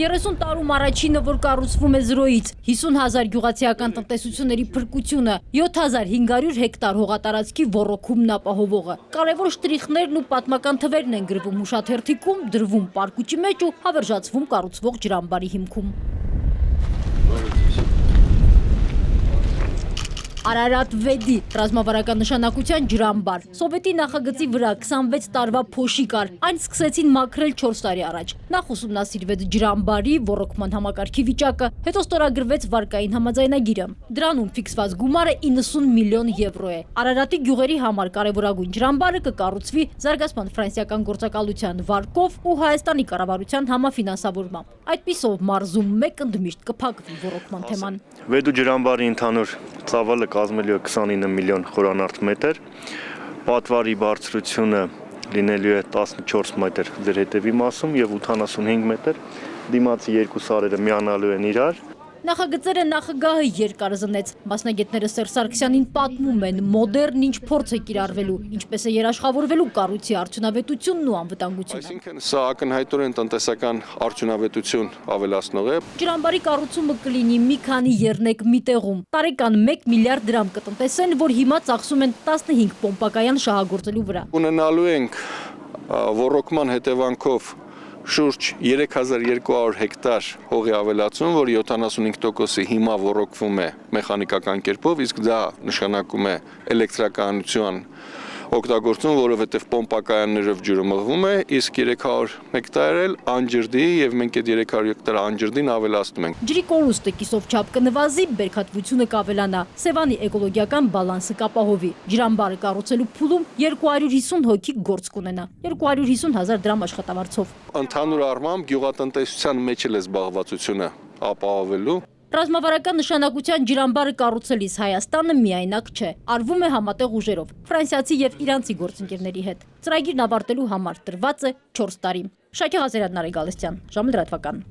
30 տարում առաջինը, որ կառուցվում է զրոյից, 50,000 գյուղացիական տնտեսությունների փրկությունը, 7500 հեկտար հողատարածքի ոռոգումն ապահովողը։ Կարևոր շտրիխներն ու պատմական թվերն են գրվում հուշաթերթիկում, դրվում պարկուճի մեջ ու հավերժացվում կառուցվող ջրամբարի հիմքում։ Արարատ Վեդի ռազմավարական նշանակության ջրամբար։ Սովետի նախագծի վրա 26 տարվա փոշի կար, այն սկսեցին մաքրել 4 տարի առաջ։ Նախ ուսումնասիրվեց ջրամբարի ոռոգման համակարգի վիճակը, հետո ստորագրվեց վարկային համաձայնագիրը։ Դրանում ֆիքսված գումարը 90 միլիոն եվրո է։ Արարատի գյուղերի համար կարևորագույն ջրամբարը կկառուցվի Զարգացման ֆրանսիական գործակալության վարկով ու Հայաստանի կառավարության համաֆինանսավորմամբ։ Այդպիսով մարզում մեկ ընդմիշտ կփակվի ոռոգման թեման։ Վեդու ջրամբարի ընդհանուր ծավալը կազմելու է 29 միլիոն խորանարդ մետր, պատվարի բարձրությունը լինելու է 14 մետր ձեր հետևի մասում և 85 մետր, դիմացի երկու սարերը միանալու են իրար։ Նախագծերը նախագահը երկար զնեց, մասնագետները Սերժ Սարգսյանին պատմում են մոդեռն ինչ փորձ է կիրառվելու, ինչպես է երաշխավորվելու կառույցի արդյունավետությունն ու անվտանգությունը։ Այսինքն սա ակնհայտորեն տնտեսական արդյունավետություն ավելացնող է։ Ջրամբարի կառուցումը կլինի մի քանի եռնեկ մի տեղում։ Տարեկան 1 միլիարդ դրամ կտնտեսեն, որ հիմա ծախսում են 15 պոմպակայան շահագործելու վրա։ Ունենալու ենք ոռոգման հետևանքով շուրջ 3200 հեկտար հողի ավելացում, որի 75%-ը հիմա ոռոգվում է մեխանիկական կերպով, իսկ դա նշանակում է էլեկտրականության օգտագործում, որովհետև պոմպակայաններով ջուրը մղվում է, իսկ 300 հեկտար էլ անջրդի եւ մենք այդ 300 հեկտար անջրդին ավելացնում ենք։ Ջրի կորուստը կիսով չափ կնվազի, բերքատվությունը կավելանա, Սևանի էկոլոգիական բալանսը կապահովի։ Ջրամբարը կառուցելու փուլում 250 հոգի գործ կունենա, 250,000 դրամ աշխատավարձով։ Ընդհանուր առմամբ գյուղատնտեսության մեջ էլ է զբաղվածությունը ապահովելու։ Ռազմավարական նշանակության ջրամբարը կառուցելիս Հայաստանը միայնակ չէ, արվում է համատեղ ուժերով, ֆրանսիացի եւ իրանցի գործընկերների հետ։ Ծրագիրն ավարտելու համար տրված է 4 տարի։ Շաքե Ղազարյան, Նարեկ Գալստյան, ժամը լրատվական։